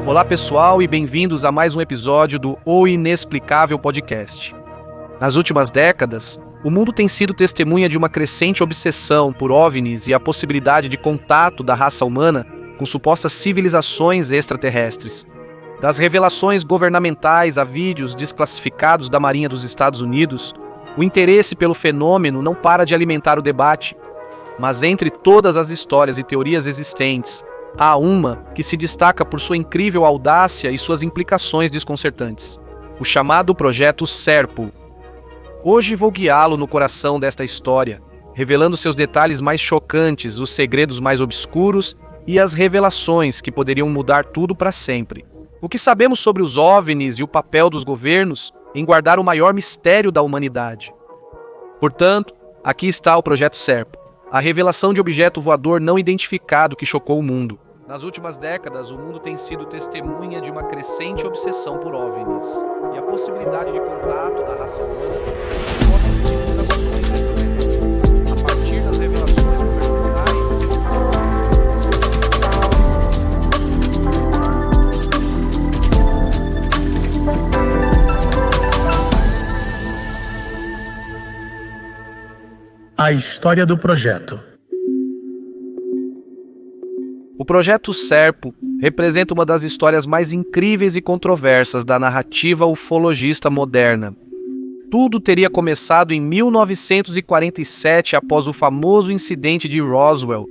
Olá pessoal e bem-vindos a mais um episódio do O Inexplicável Podcast. Nas últimas décadas, o mundo tem sido testemunha de uma crescente obsessão por OVNIs e a possibilidade de contato da raça humana com supostas civilizações extraterrestres. Das revelações governamentais a vídeos desclassificados da Marinha dos Estados Unidos, o interesse pelo fenômeno não para de alimentar o debate. Mas entre todas as histórias e teorias existentes, há uma que se destaca por sua incrível audácia e suas implicações desconcertantes: o chamado Projeto Serpo. Hoje vou guiá-lo no coração desta história, revelando seus detalhes mais chocantes, os segredos mais obscuros e as revelações que poderiam mudar tudo para sempre. O que sabemos sobre os OVNIs e o papel dos governos em guardar o maior mistério da humanidade. Portanto, aqui está o Projeto Serpo, a revelação de objeto voador não identificado que chocou o mundo. Nas últimas décadas, o mundo tem sido testemunha de uma crescente obsessão por OVNIs e a possibilidade de contato da raça humana com supostas civilizações extraterrestres. A partir das revelações governamentais, A história do projeto. o Projeto Serpo representa uma das histórias mais incríveis e controversas da narrativa ufologista moderna. Tudo teria começado em 1947 após o famoso incidente de Roswell,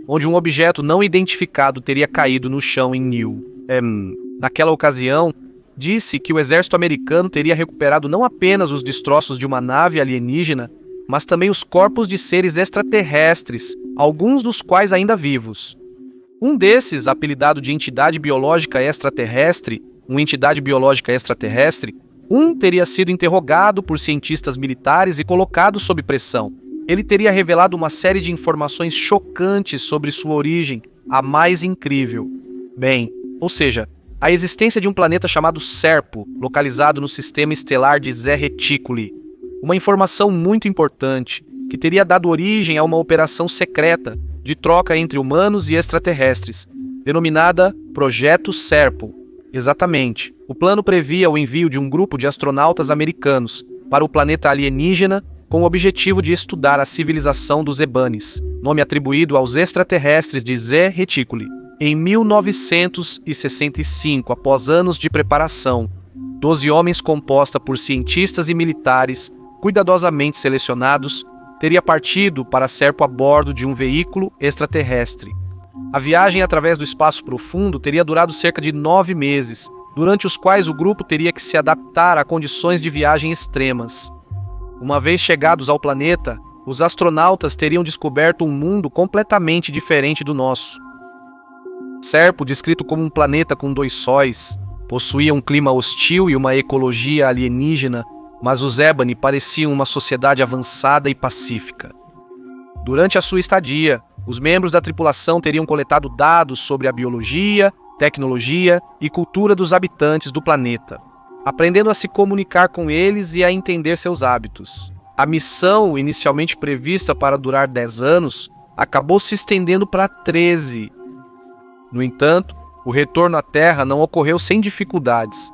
onde um objeto não identificado teria caído no chão em Naquela ocasião, disse que o exército americano teria recuperado não apenas os destroços de uma nave alienígena, mas também os corpos de seres extraterrestres, alguns dos quais ainda vivos. Um desses, apelidado de entidade biológica extraterrestre, teria sido interrogado por cientistas militares e colocado sob pressão. Ele teria revelado uma série de informações chocantes sobre sua origem, a mais incrível. A existência de um planeta chamado Serpo, localizado no sistema estelar de Zé Reticuli. Uma informação muito importante, que teria dado origem a uma operação secreta de troca entre humanos e extraterrestres, denominada Projeto Serpo. Exatamente, o plano previa o envio de um grupo de astronautas americanos para o planeta alienígena com o objetivo de estudar a civilização dos Ebanes, nome atribuído aos extraterrestres de Zé Reticuli. Em 1965, após anos de preparação, 12 homens composta por cientistas e militares, cuidadosamente selecionados, teria partido para Serpo a bordo de um veículo extraterrestre. A viagem através do espaço profundo teria durado cerca de 9 meses, durante os quais o grupo teria que se adaptar a condições de viagem extremas. Uma vez chegados ao planeta, os astronautas teriam descoberto um mundo completamente diferente do nosso. Serpo, descrito como um planeta com 2 sóis, possuía um clima hostil e uma ecologia alienígena, mas os Ebani pareciam uma sociedade avançada e pacífica. Durante a sua estadia, os membros da tripulação teriam coletado dados sobre a biologia, tecnologia e cultura dos habitantes do planeta, aprendendo a se comunicar com eles e a entender seus hábitos. A missão, inicialmente prevista para durar 10 anos, acabou se estendendo para 13. No entanto, o retorno à Terra não ocorreu sem dificuldades.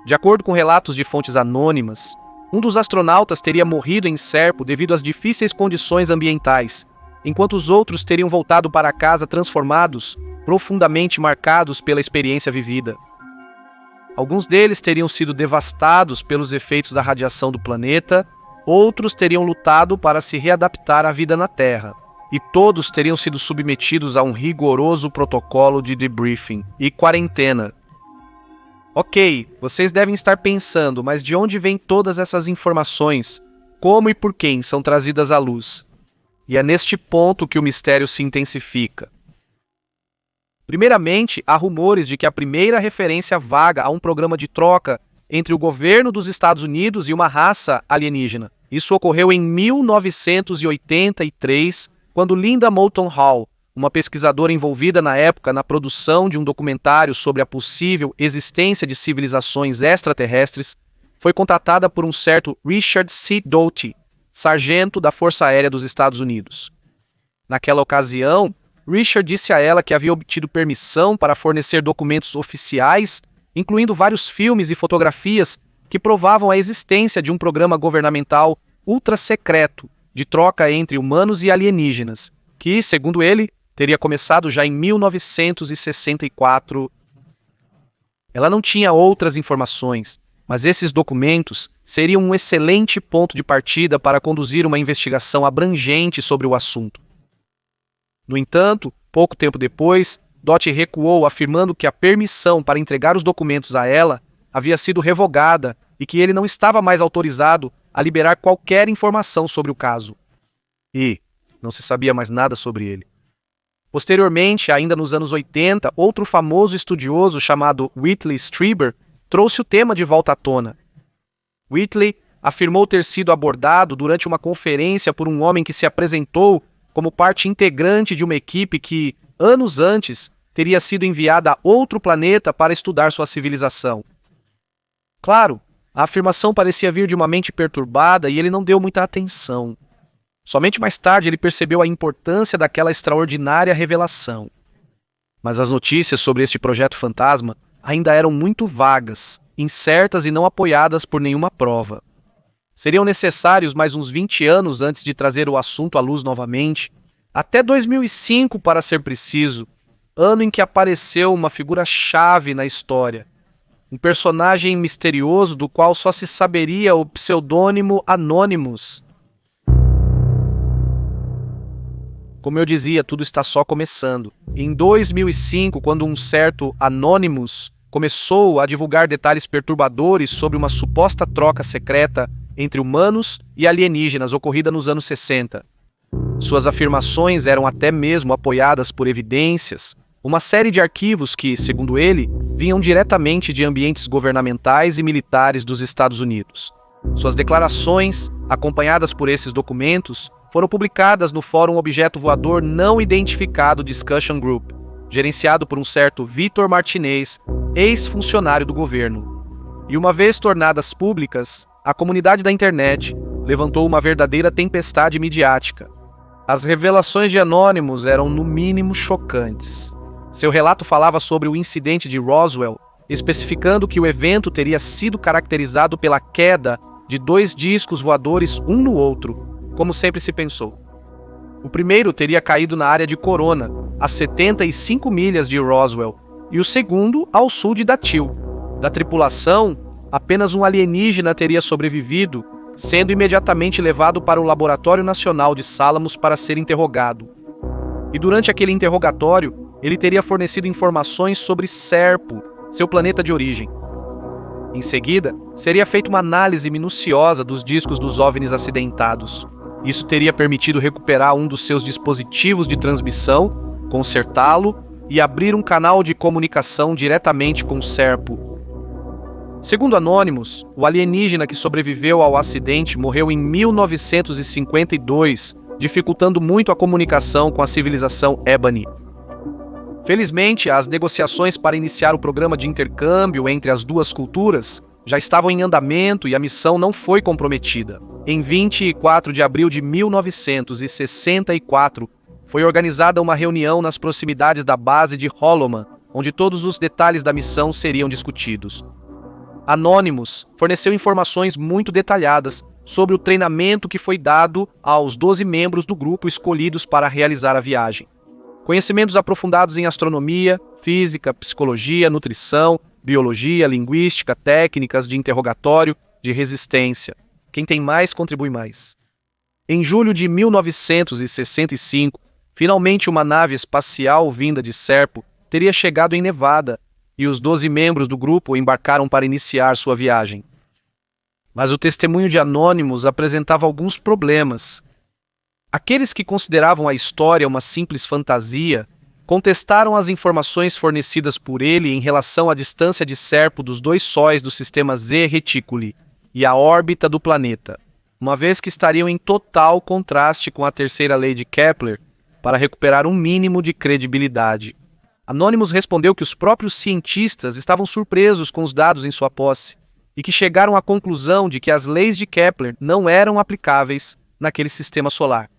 De acordo com relatos de fontes anônimas, um dos astronautas teria morrido em Serpo devido às difíceis condições ambientais, enquanto os outros teriam voltado para casa transformados, profundamente marcados pela experiência vivida. Alguns deles teriam sido devastados pelos efeitos da radiação do planeta, outros teriam lutado para se readaptar à vida na Terra, e todos teriam sido submetidos a um rigoroso protocolo de debriefing e quarentena. Ok, vocês devem estar pensando, mas de onde vêm todas essas informações? Como e por quem são trazidas à luz? E é neste ponto que o mistério se intensifica. Primeiramente, há rumores de que a primeira referência vaga a um programa de troca entre o governo dos Estados Unidos e uma raça alienígena. Isso ocorreu em 1983, quando Linda Moulton Hall, uma pesquisadora envolvida na época na produção de um documentário sobre a possível existência de civilizações extraterrestres, foi contatada por um certo Richard C. Doughty, sargento da Força Aérea dos Estados Unidos. Naquela ocasião, Richard disse a ela que havia obtido permissão para fornecer documentos oficiais, incluindo vários filmes e fotografias que provavam a existência de um programa governamental ultra-secreto de troca entre humanos e alienígenas, que, segundo ele, teria começado já em 1964. Ela não tinha outras informações, mas esses documentos seriam um excelente ponto de partida para conduzir uma investigação abrangente sobre o assunto. No entanto, pouco tempo depois, Dot recuou, afirmando que a permissão para entregar os documentos a ela havia sido revogada e que ele não estava mais autorizado a liberar qualquer informação sobre o caso. E não se sabia mais nada sobre ele. Posteriormente, ainda nos anos 80, outro famoso estudioso chamado Whitley Strieber trouxe o tema de volta à tona. Whitley afirmou ter sido abordado durante uma conferência por um homem que se apresentou como parte integrante de uma equipe que, anos antes, teria sido enviada a outro planeta para estudar sua civilização. Claro, a afirmação parecia vir de uma mente perturbada e ele não deu muita atenção. Somente mais tarde ele percebeu a importância daquela extraordinária revelação. Mas as notícias sobre este projeto fantasma ainda eram muito vagas, incertas e não apoiadas por nenhuma prova. Seriam necessários mais uns 20 anos antes de trazer o assunto à luz novamente, até 2005 para ser preciso, ano em que apareceu uma figura-chave na história, um personagem misterioso do qual só se saberia o pseudônimo Anonymous. Como eu dizia, tudo está só começando. Em 2005, quando um certo Anonymous começou a divulgar detalhes perturbadores sobre uma suposta troca secreta entre humanos e alienígenas ocorrida nos anos 60. Suas afirmações eram até mesmo apoiadas por evidências, uma série de arquivos que, segundo ele, vinham diretamente de ambientes governamentais e militares dos Estados Unidos. Suas declarações, acompanhadas por esses documentos, foram publicadas no Fórum Objeto Voador Não Identificado Discussion Group, gerenciado por um certo Vitor Martinez, ex-funcionário do governo. E uma vez tornadas públicas, a comunidade da internet levantou uma verdadeira tempestade midiática. As revelações de Anonymous eram no mínimo chocantes. Seu relato falava sobre o incidente de Roswell, especificando que o evento teria sido caracterizado pela queda de 2 discos voadores um no outro, como sempre se pensou. O primeiro teria caído na área de Corona, a 75 milhas de Roswell, e o segundo ao sul de Datil. Da tripulação, apenas um alienígena teria sobrevivido, sendo imediatamente levado para o Laboratório Nacional de Salamus para ser interrogado. E durante aquele interrogatório, ele teria fornecido informações sobre Serpo, seu planeta de origem. Em seguida, seria feita uma análise minuciosa dos discos dos OVNIs acidentados. Isso teria permitido recuperar um dos seus dispositivos de transmissão, consertá-lo e abrir um canal de comunicação diretamente com Serpo. Segundo Anonymous, o alienígena que sobreviveu ao acidente morreu em 1952, dificultando muito a comunicação com a civilização Ebony. Felizmente, as negociações para iniciar o programa de intercâmbio entre as duas culturas já estavam em andamento e a missão não foi comprometida. Em 24 de abril de 1964, foi organizada uma reunião nas proximidades da base de Holloman, onde todos os detalhes da missão seriam discutidos. Anonymous forneceu informações muito detalhadas sobre o treinamento que foi dado aos 12 membros do grupo escolhidos para realizar a viagem. Conhecimentos aprofundados em astronomia, física, psicologia, nutrição, biologia, linguística, técnicas de interrogatório, de resistência. Quem tem mais, contribui mais. Em julho de 1965, finalmente uma nave espacial vinda de Serpo teria chegado em Nevada e os 12 membros do grupo embarcaram para iniciar sua viagem. Mas o testemunho de Anonymous apresentava alguns problemas. Aqueles que consideravam a história uma simples fantasia contestaram as informações fornecidas por ele em relação à distância de Serpo dos 2 sóis do sistema Z Reticuli e a órbita do planeta, uma vez que estariam em total contraste com a terceira lei de Kepler para recuperar um mínimo de credibilidade. Anonymous respondeu que os próprios cientistas estavam surpresos com os dados em sua posse e que chegaram à conclusão de que as leis de Kepler não eram aplicáveis naquele sistema solar.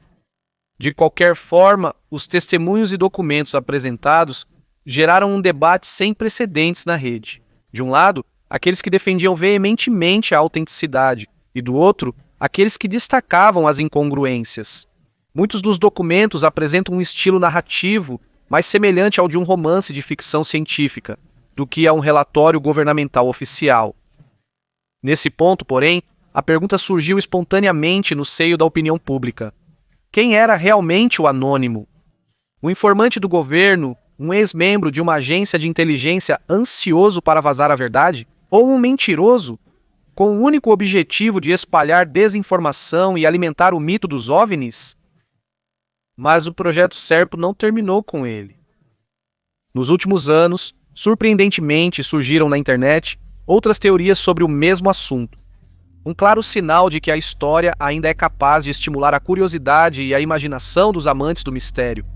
De qualquer forma, os testemunhos e documentos apresentados geraram um debate sem precedentes na rede. De um lado, aqueles que defendiam veementemente a autenticidade, e do outro, aqueles que destacavam as incongruências. Muitos dos documentos apresentam um estilo narrativo mais semelhante ao de um romance de ficção científica do que a um relatório governamental oficial. Nesse ponto, porém, a pergunta surgiu espontaneamente no seio da opinião pública. Quem era realmente o anônimo? Um informante do governo, um ex-membro de uma agência de inteligência ansioso para vazar a verdade? Ou um mentiroso, com o único objetivo de espalhar desinformação e alimentar o mito dos OVNIs? Mas o projeto Serpo não terminou com ele. Nos últimos anos, surpreendentemente, surgiram na internet outras teorias sobre o mesmo assunto. Um claro sinal de que a história ainda é capaz de estimular a curiosidade e a imaginação dos amantes do mistério.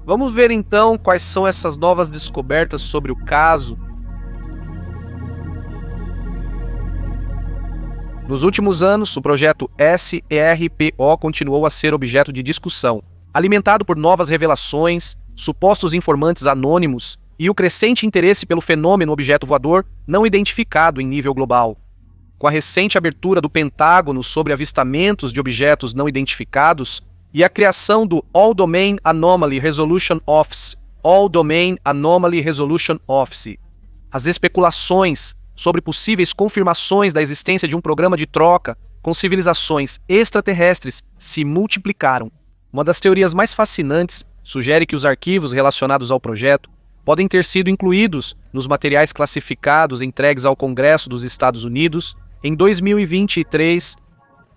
Vamos ver então quais são essas novas descobertas sobre o caso. Nos últimos anos, o projeto SERPO continuou a ser objeto de discussão, alimentado por novas revelações, supostos informantes anônimos e o crescente interesse pelo fenômeno objeto voador não identificado em nível global. Com a recente abertura do Pentágono sobre avistamentos de objetos não identificados e a criação do All Domain Anomaly Resolution Office, as especulações sobre possíveis confirmações da existência de um programa de troca com civilizações extraterrestres se multiplicaram. Uma das teorias mais fascinantes sugere que os arquivos relacionados ao projeto podem ter sido incluídos nos materiais classificados entregues ao Congresso dos Estados Unidos em 2023,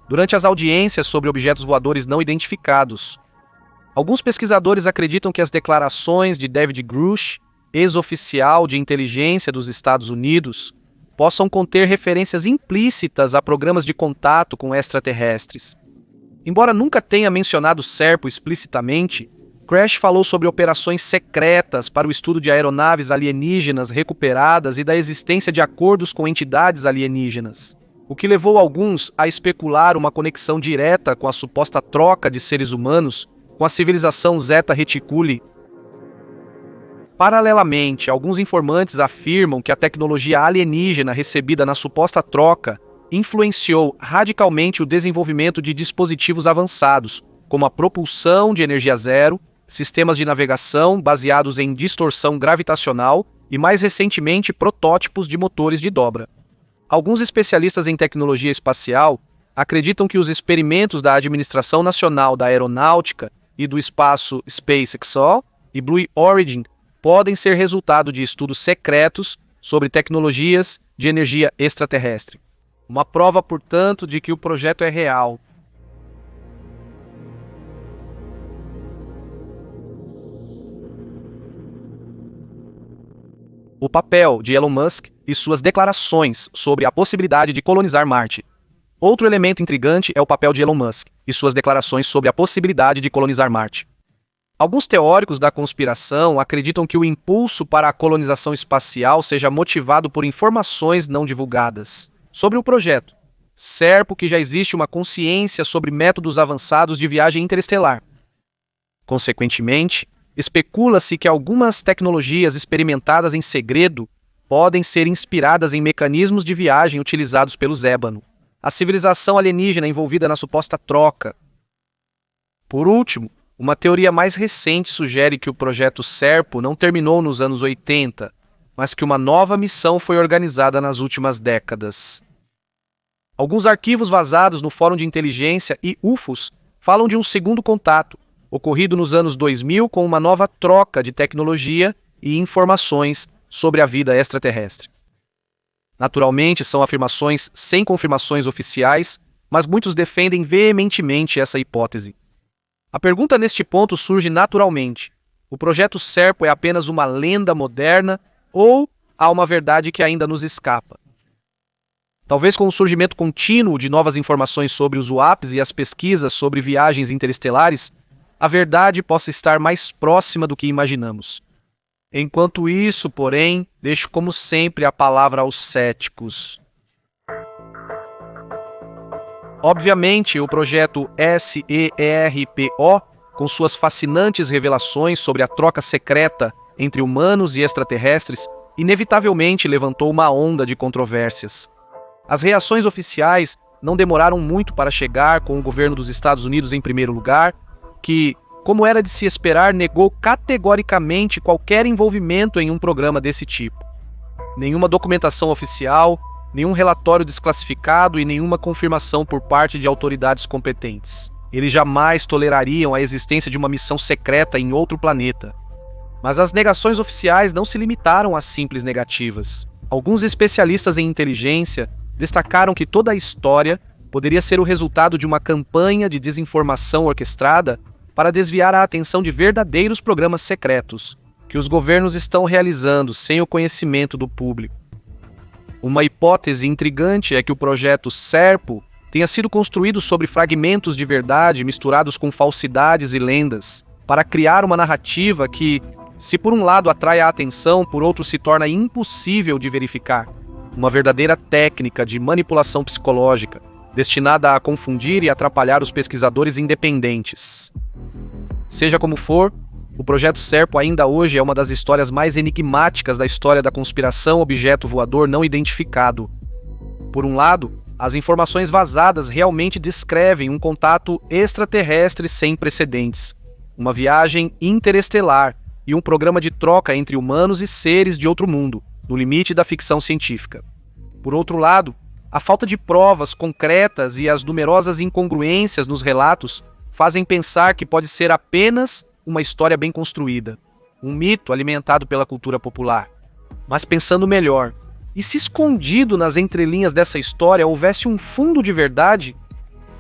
durante as audiências sobre objetos voadores não identificados. Alguns pesquisadores acreditam que as declarações de David Grush, ex-oficial de inteligência dos Estados Unidos, possam conter referências implícitas a programas de contato com extraterrestres. Embora nunca tenha mencionado Serpo explicitamente, Crash falou sobre operações secretas para o estudo de aeronaves alienígenas recuperadas e da existência de acordos com entidades alienígenas, o que levou alguns a especular uma conexão direta com a suposta troca de seres humanos com a civilização Zeta Reticuli. Paralelamente, alguns informantes afirmam que a tecnologia alienígena recebida na suposta troca influenciou radicalmente o desenvolvimento de dispositivos avançados, como a propulsão de energia zero, sistemas de navegação baseados em distorção gravitacional e, mais recentemente, protótipos de motores de dobra. Alguns especialistas em tecnologia espacial acreditam que os experimentos da Administração Nacional da Aeronáutica e do Espaço SpaceXO e Blue Origin podem ser resultado de estudos secretos sobre tecnologias de energia extraterrestre. Uma prova, portanto, de que o projeto é real. O papel de Elon Musk e suas declarações sobre a possibilidade de colonizar Marte. Outro elemento intrigante é o papel de Elon Musk e suas declarações sobre a possibilidade de colonizar Marte. Alguns teóricos da conspiração acreditam que o impulso para a colonização espacial seja motivado por informações não divulgadas sobre o projeto. Serpo que já existe uma consciência sobre métodos avançados de viagem interestelar. Consequentemente, especula-se que algumas tecnologias experimentadas em segredo podem ser inspiradas em mecanismos de viagem utilizados pelos ébano, a civilização alienígena envolvida na suposta troca. Por último, uma teoria mais recente sugere que o projeto Serpo não terminou nos anos 80, mas que uma nova missão foi organizada nas últimas décadas. Alguns arquivos vazados no Fórum de Inteligência e UFOs falam de um segundo contato, ocorrido nos anos 2000 com uma nova troca de tecnologia e informações sobre a vida extraterrestre. Naturalmente, são afirmações sem confirmações oficiais, mas muitos defendem veementemente essa hipótese. A pergunta neste ponto surge naturalmente: o projeto Serpo é apenas uma lenda moderna ou há uma verdade que ainda nos escapa? Talvez com o surgimento contínuo de novas informações sobre os UAPs e as pesquisas sobre viagens interestelares, a verdade possa estar mais próxima do que imaginamos. Enquanto isso, porém, deixo como sempre a palavra aos céticos. Obviamente, o projeto SERPO com suas fascinantes revelações sobre a troca secreta entre humanos e extraterrestres, inevitavelmente levantou uma onda de controvérsias. As reações oficiais não demoraram muito para chegar, com o governo dos Estados Unidos em primeiro lugar, que, como era de se esperar, negou categoricamente qualquer envolvimento em um programa desse tipo. Nenhuma documentação oficial, nenhum relatório desclassificado e nenhuma confirmação por parte de autoridades competentes. Eles jamais tolerariam a existência de uma missão secreta em outro planeta. Mas as negações oficiais não se limitaram a simples negativas. Alguns especialistas em inteligência destacaram que toda a história poderia ser o resultado de uma campanha de desinformação orquestrada para desviar a atenção de verdadeiros programas secretos, que os governos estão realizando sem o conhecimento do público. Uma hipótese intrigante é que o projeto Serpo tenha sido construído sobre fragmentos de verdade misturados com falsidades e lendas, para criar uma narrativa que, se por um lado atrai a atenção, por outro se torna impossível de verificar. Uma verdadeira técnica de manipulação psicológica, destinada a confundir e atrapalhar os pesquisadores independentes. Seja como for, o Projeto Serpo ainda hoje é uma das histórias mais enigmáticas da história da conspiração objeto voador não identificado. Por um lado, as informações vazadas realmente descrevem um contato extraterrestre sem precedentes, uma viagem interestelar e um programa de troca entre humanos e seres de outro mundo, no limite da ficção científica. Por outro lado, a falta de provas concretas e as numerosas incongruências nos relatos fazem pensar que pode ser apenas uma história bem construída, um mito alimentado pela cultura popular. Mas pensando melhor, e se escondido nas entrelinhas dessa história houvesse um fundo de verdade?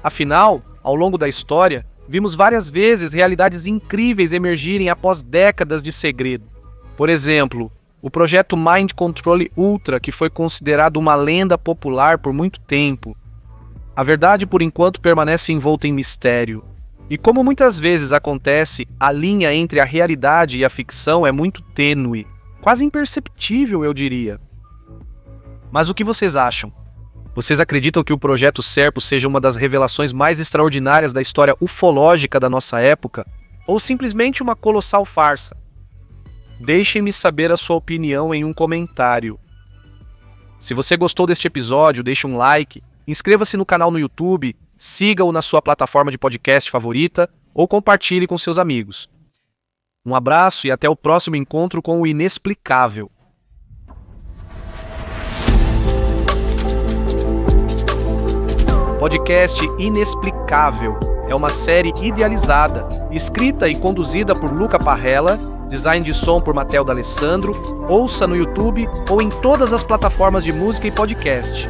Afinal, ao longo da história, vimos várias vezes realidades incríveis emergirem após décadas de segredo. Por exemplo, o projeto Mind Control Ultra, que foi considerado uma lenda popular por muito tempo. A verdade, por enquanto, permanece envolta em mistério. E como muitas vezes acontece, a linha entre a realidade e a ficção é muito tênue, quase imperceptível, eu diria. Mas o que vocês acham? Vocês acreditam que o Projeto Serpo seja uma das revelações mais extraordinárias da história ufológica da nossa época? Ou simplesmente uma colossal farsa? Deixem-me saber a sua opinião em um comentário. Se você gostou deste episódio, deixe um like, inscreva-se no canal no YouTube, siga-o na sua plataforma de podcast favorita ou compartilhe com seus amigos. Um abraço e até o próximo encontro com o inexplicável. Podcast Inexplicável é uma série idealizada, escrita e conduzida por Luca Parrella, design de som por Matel D'Alessandro. Ouça no YouTube ou em todas as plataformas de música e podcast.